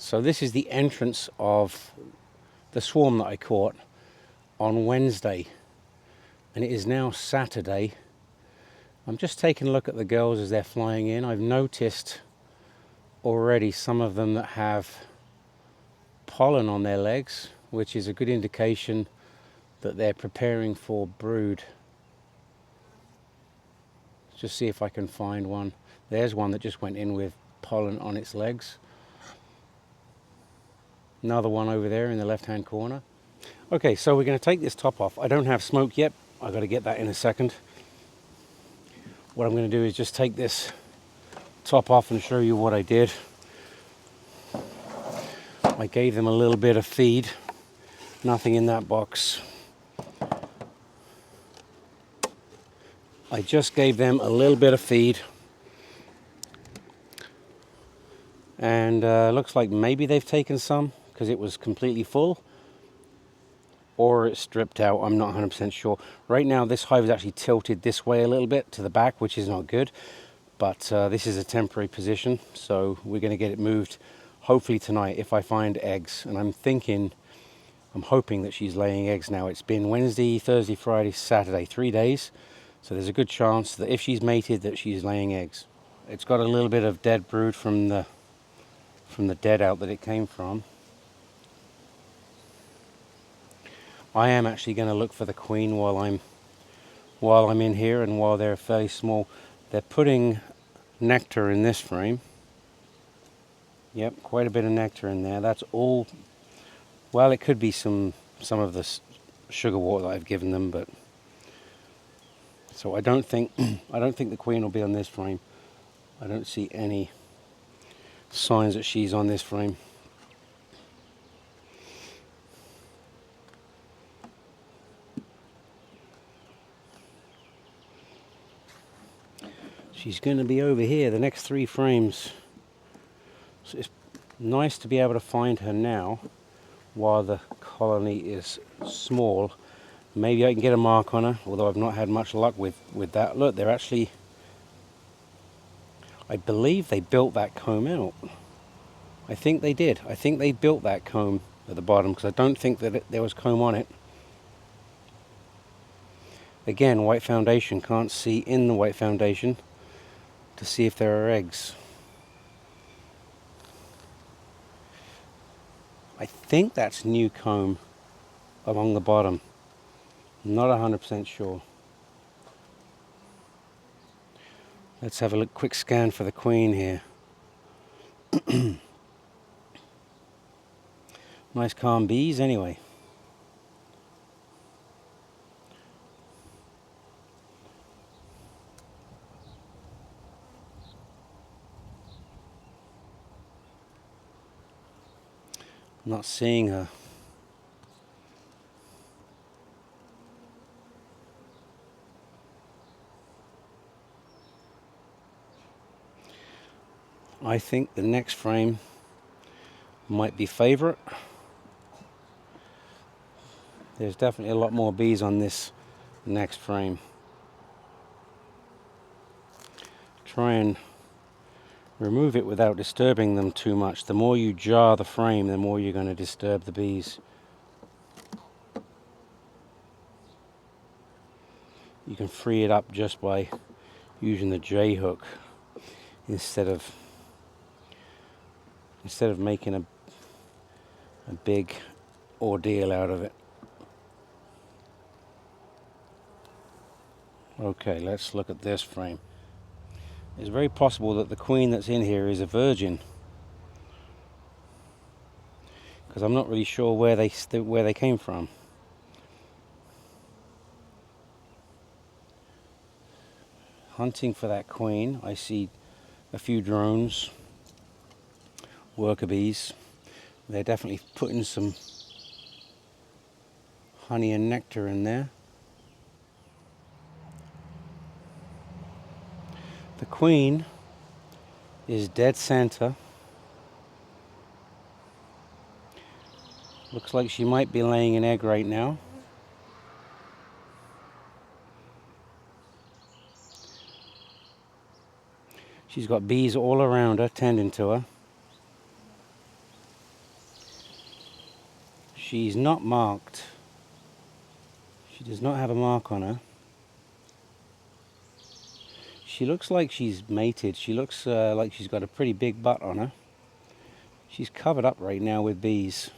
So this is the entrance of the swarm that I caught on Wednesday, and it is now Saturday. I'm just taking a look at the girls as they're flying in. I've noticed already some of them that have pollen on their legs, which is a good indication that they're preparing for brood. Just see if I can find one. There's one that just went in with pollen on its legs. Another one over there in the left hand corner. Okay, so we're going to take this top off. I don't have smoke yet. I've got to get that in a second. What I'm going to do is just take this top off and show you what I did. I gave them a little bit of feed. Nothing in that box. I just gave them a little bit of feed. And looks like maybe they've taken some because it was completely full. Or it's stripped out, I'm not 100% sure. Right now this hive is actually tilted this way a little bit to the back, which is not good. But this is a temporary position, so we're going to get it moved hopefully tonight if I find eggs. And I'm hoping that she's laying eggs now. It's been Wednesday, Thursday, Friday, Saturday, 3 days. So there's a good chance that if she's mated that she's laying eggs. It's got a little bit of dead brood from the dead out that it came from. I am actually going to look for the queen while I'm in here, and while they're fairly small. They're putting nectar in this frame. Yep, quite a bit of nectar in there. That's all. Well, it could be some of the sugar water that I've given them, but so I don't think the queen will be on this frame. I don't see any signs that she's on this frame. She's going to be over here, the next 3 frames. So it's nice to be able to find her now while the colony is small. Maybe I can get a mark on her, although I've not had much luck with that. Look, they're actually, I believe they built that comb out. I think they did. I think they built that comb at the bottom because I don't think that there was comb on it. Again, white foundation, can't see in the white foundation to see if there are eggs. I think that's new comb along the bottom. Not 100% sure. Let's have a quick scan for the queen here. Nice calm bees anyway. Not seeing her. I think the next frame might be favorite. There's definitely a lot more bees on this next frame. Try and remove it without disturbing them too much. The more you jar the frame, the more you're going to disturb the bees. You can free it up just by using the J hook instead of making a big ordeal out of it. Okay, let's look at this frame. It's very possible that the queen that's in here is a virgin, because I'm not really sure where they came from. Hunting for that queen, I see a few drones, worker bees. They're definitely putting some honey and nectar in there. The queen is dead center. Looks like she might be laying an egg right now. She's got bees all around her, tending to her. She's not marked. She does not have a mark on her. She looks like she's mated. She looks like she's got a pretty big butt on her. She's covered up right now with bees.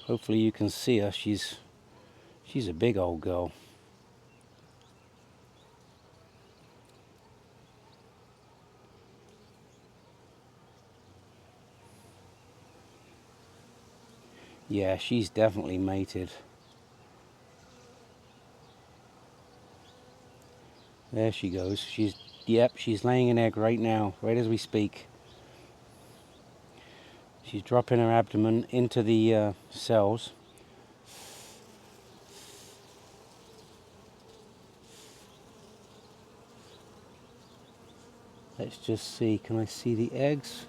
Hopefully you can see her. She's a big old girl. Yeah, she's definitely mated. There she goes. Yep, she's laying an egg right now, right as we speak. She's dropping her abdomen into the cells. Let's just see, can I see the eggs?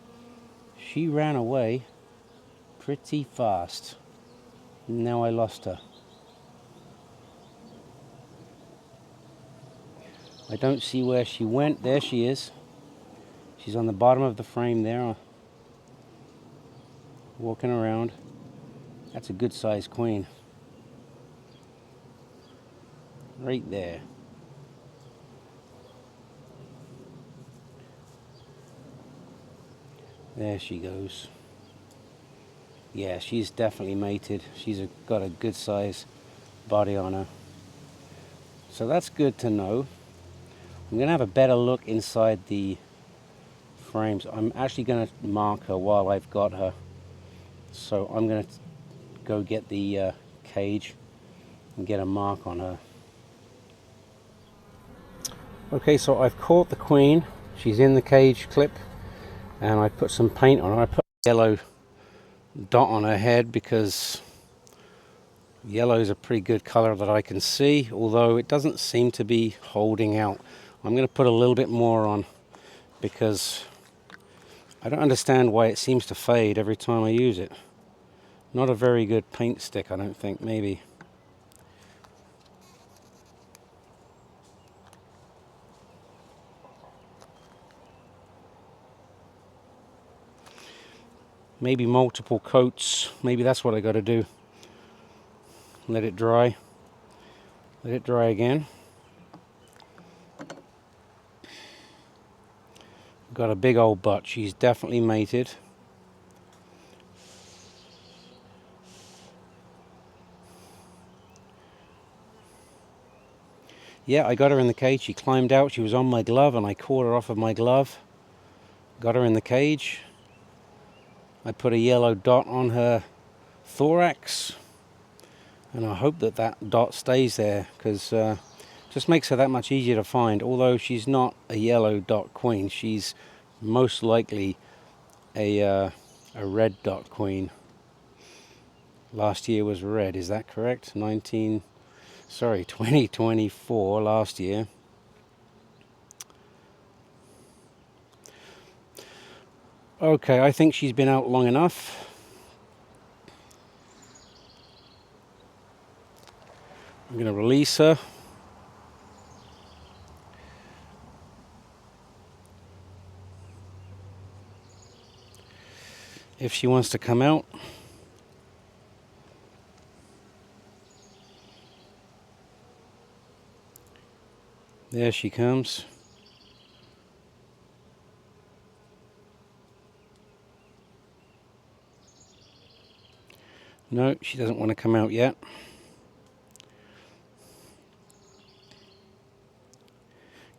She ran away pretty fast. Now I lost her. I don't see where she went. There she is. She's on the bottom of the frame there, walking around. That's a good sized queen. Right there. There she goes. Yeah, she's definitely mated. She's got a good size body on her. So that's good to know. I'm going to have a better look inside the frames. I'm actually going to mark her while I've got her. So I'm going to go get the cage and get a mark on her. Okay, so I've caught the queen. She's in the cage clip, and I put some paint on her. I put a yellow dot on her head because yellow is a pretty good color that I can see, although it doesn't seem to be holding out. I'm going to put a little bit more on because I don't understand why it seems to fade every time I use it. Not a very good paint stick, I don't think, maybe. Maybe multiple coats. Maybe that's what I got to do. Let it dry. Let it dry again. Got a big old butt. She's definitely mated. Yeah, I got her in the cage. She climbed out. She was on my glove and I caught her off of my glove. Got her in the cage. I put a yellow dot on her thorax, and I hope that that dot stays there because just makes her that much easier to find. Although she's not a yellow dot queen, she's most likely a red dot queen. Last year was red, is that correct? 2024 last year. Okay, I think she's been out long enough. I'm going to release her. If she wants to come out. There she comes. No, she doesn't want to come out yet.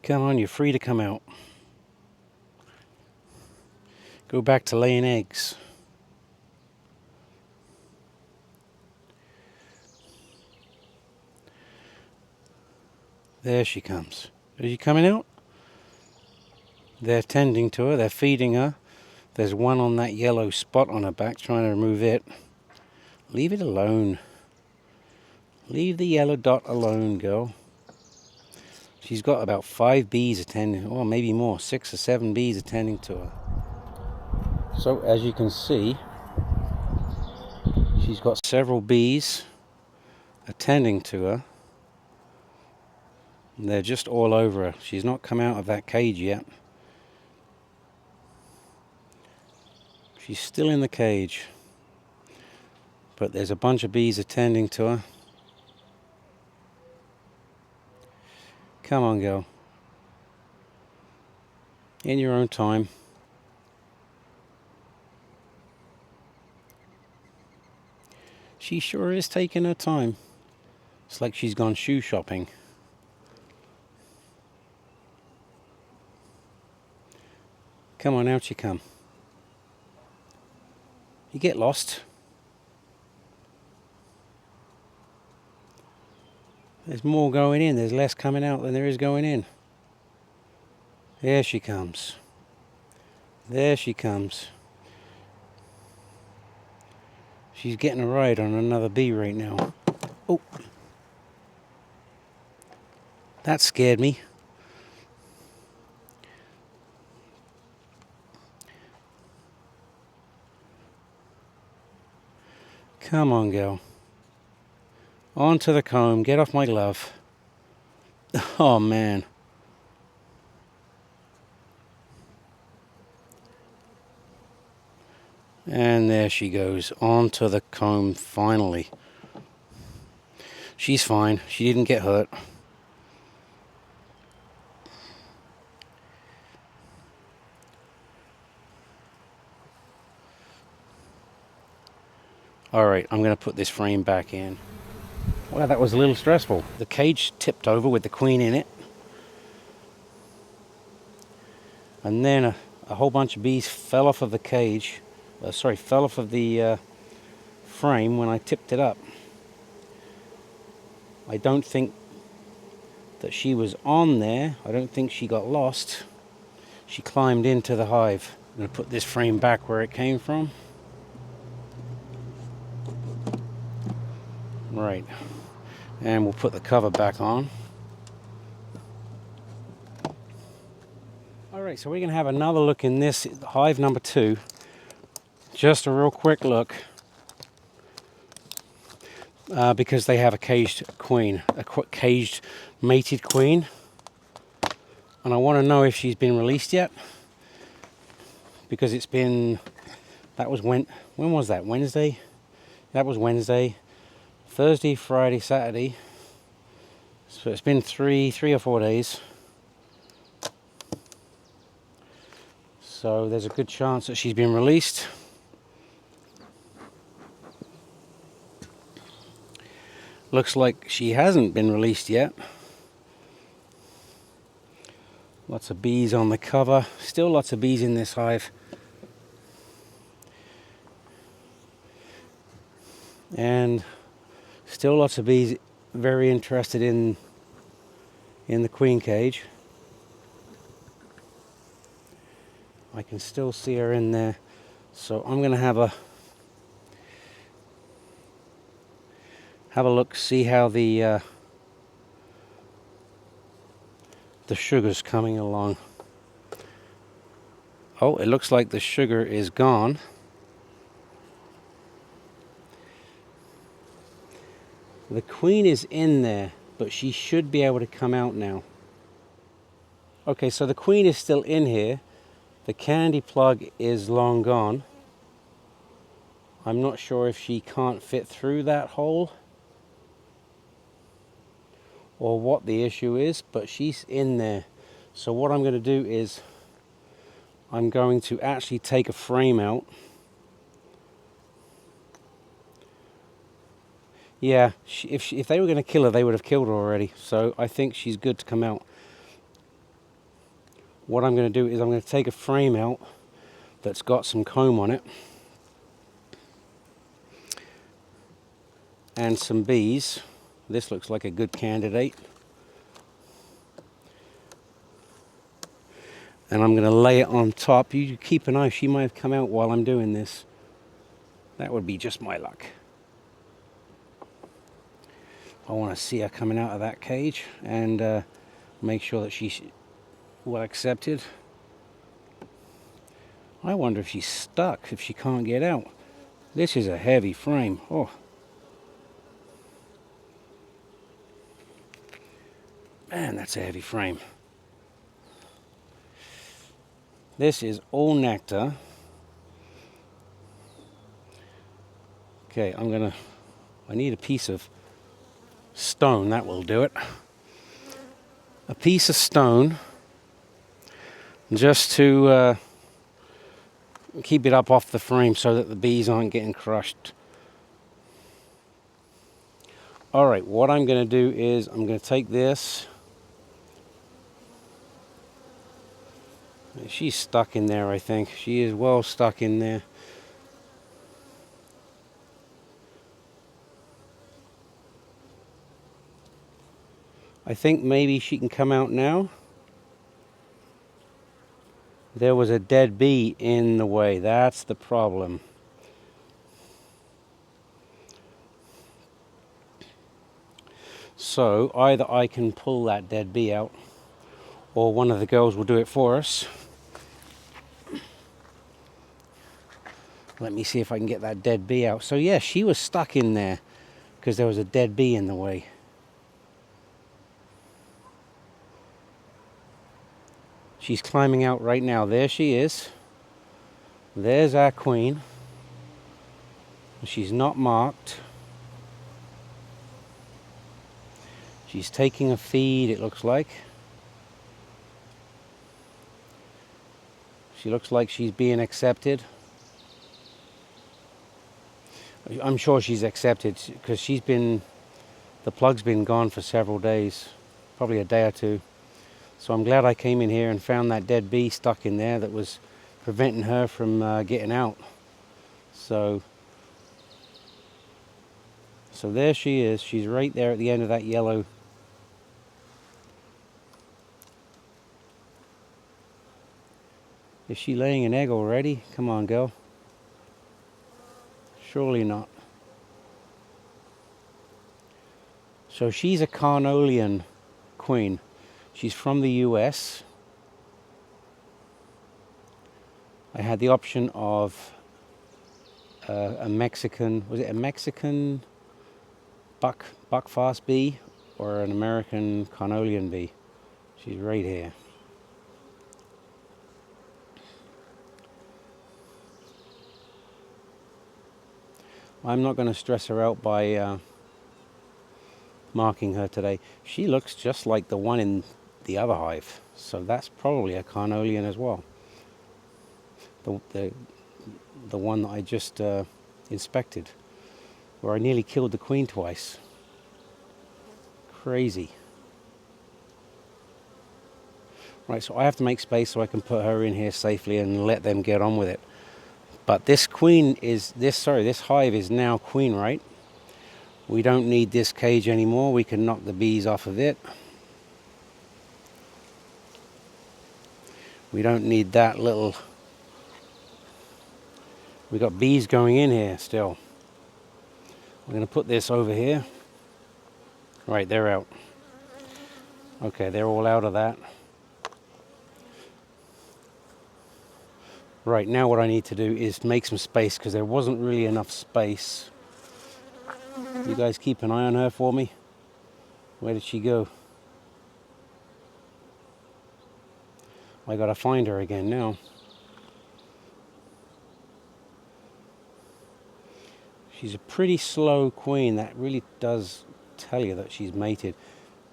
Come on, you're free to come out. Go back to laying eggs. There she comes. Are you coming out? They're tending to her, they're feeding her. There's one on that yellow spot on her back, trying to remove it. Leave it alone. Leave the yellow dot alone, girl. She's got about 5 bees attending, or maybe more, 6 or 7 bees attending to her. So as you can see, she's got several bees attending to her. And they're just all over her. She's not come out of that cage yet. She's still in the cage, but there's a bunch of bees attending to her. Come on, girl. In your own time. She sure is taking her time. It's like she's gone shoe shopping. Come on, out you come. You get lost. There's more going in. There's less coming out than there is going in. There she comes. There she comes. She's getting a ride on another bee right now. Oh. That scared me. Come on, girl. Onto the comb. Get off my glove. Oh, man. And there she goes. Onto the comb, finally. She's fine. She didn't get hurt. Alright, I'm going to put this frame back in. Well, that was a little stressful. The cage tipped over with the queen in it. And then a whole bunch of bees fell off of the cage. Fell off of the frame when I tipped it up. I don't think that she was on there. I don't think she got lost. She climbed into the hive. I'm going to put this frame back where it came from. Right. And we'll put the cover back on. Alright, so we're going to have another look in this hive number 2. Just a real quick look. Because they have a caged queen. A caged mated queen. And I want to know if she's been released yet. Because it's been... That was when was that? Wednesday? That was Wednesday. Thursday, Friday, Saturday. So it's been three or 4 days. So there's a good chance that she's been released. Looks like she hasn't been released yet. Lots of bees on the cover. Still lots of bees in this hive. And still lots of bees very interested in the queen cage. I can still see her in there. So I'm going to have a look, see how the sugar's coming along. Oh, it looks like the sugar is gone. The queen is in there, but she should be able to come out now. Okay, so the queen is still in here. The candy plug is long gone. I'm not sure if she can't fit through that hole or what the issue is, but she's in there. So what I'm going to do is I'm going to actually take a frame out. Yeah, if they were going to kill her, they would have killed her already. So I think she's good to come out. What I'm going to do is I'm going to take a frame out that's got some comb on it. And some bees. This looks like a good candidate. And I'm going to lay it on top. You keep an eye, she might have come out while I'm doing this. That would be just my luck. I want to see her coming out of that cage and make sure that she's well accepted. I wonder if she's stuck, if she can't get out. This is a heavy frame. Oh. Man, that's a heavy frame. This is all nectar. Okay, I need a piece of stone, that will do it. A piece of stone just to keep it up off the frame so that the bees aren't getting crushed. Alright, what I'm going to do is I'm going to take this. She's stuck in there, I think. She is well stuck in there. I think maybe she can come out now. There was a dead bee in the way. That's the problem. So either I can pull that dead bee out, or one of the girls will do it for us. Let me see if I can get that dead bee out. So yeah, she was stuck in there because there was a dead bee in the way. She's climbing out right now. There she is. There's our queen. She's not marked. She's taking a feed, it looks like. She looks like she's being accepted. I'm sure she's accepted because the plug's been gone for several days, probably a day or two. So I'm glad I came in here and found that dead bee stuck in there that was preventing her from getting out. So there she is. She's right there at the end of that yellow. Is she laying an egg already? Come on, girl. Surely not. So she's a Carnolian queen. She's from the US. I had the option of a Mexican, was it a Mexican buckfast bee or an American Carnolian bee? She's right here. I'm not going to stress her out by marking her today. She looks just like the one in the other hive, so that's probably a Carnolian as well. The one that I just inspected, where I nearly killed the queen twice. Crazy. Right, so I have to make space so I can put her in here safely and let them get on with it. But this hive is now queen, right? We don't need this cage anymore. We can knock the bees off of it. We don't need that little... We got bees going in here still. I'm going to put this over here. Right, they're out. Okay, they're all out of that. Right, now what I need to do is make some space because there wasn't really enough space. You guys keep an eye on her for me. Where did she go? I gotta find her again now. She's a pretty slow queen. That really does tell you that she's mated.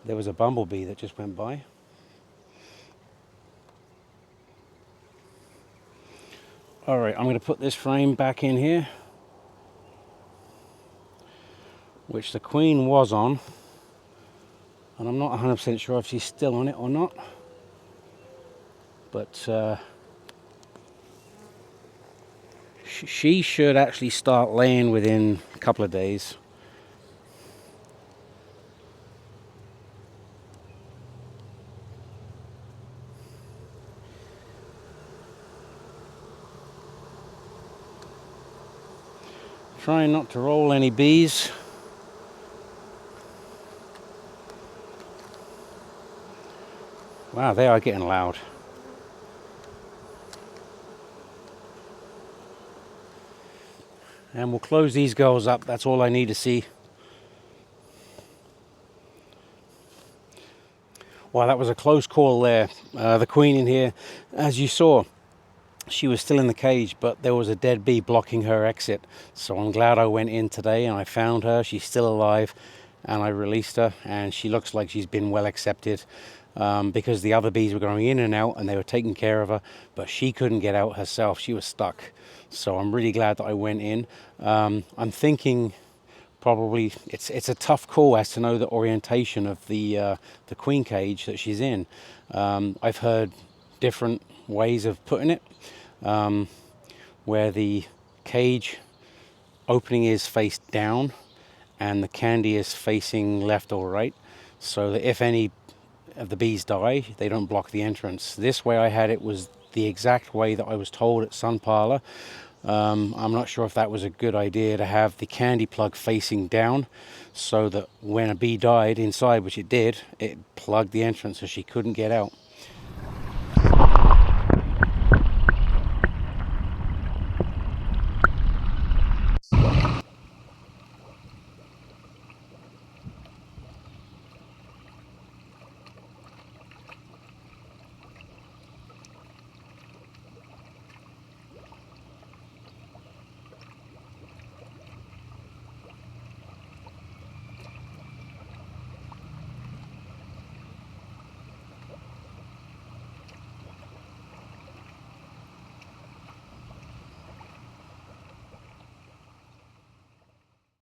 There was a bumblebee that just went by. Alright, I'm going to put this frame back in here, which the queen was on, and I'm not 100% sure if she's still on it or not, but she should actually start laying within a couple of days. Trying not to roll any bees. Wow, they are getting loud. And we'll close these girls up. That's all I need to see. Wow, that was a close call there. The queen in here, as you saw, she was still in the cage, but there was a dead bee blocking her exit. So I'm glad I went in today and I found her. She's still alive, and I released her, and she looks like she's been well accepted, because the other bees were going in and out and they were taking care of her, but she couldn't get out herself. She was stuck. So I'm really glad that I went in. I'm thinking probably it's a tough call as to know the orientation of the queen cage that she's in. I've heard different ways of putting it, where the cage opening is face down and the candy is facing left or right, so that if any of the bees die, they don't block the entrance. This way I had it was the exact way that I was told at Sun Parlour. I'm not sure if that was a good idea to have the candy plug facing down, so that when a bee died inside, which it did, it plugged the entrance so she couldn't get out.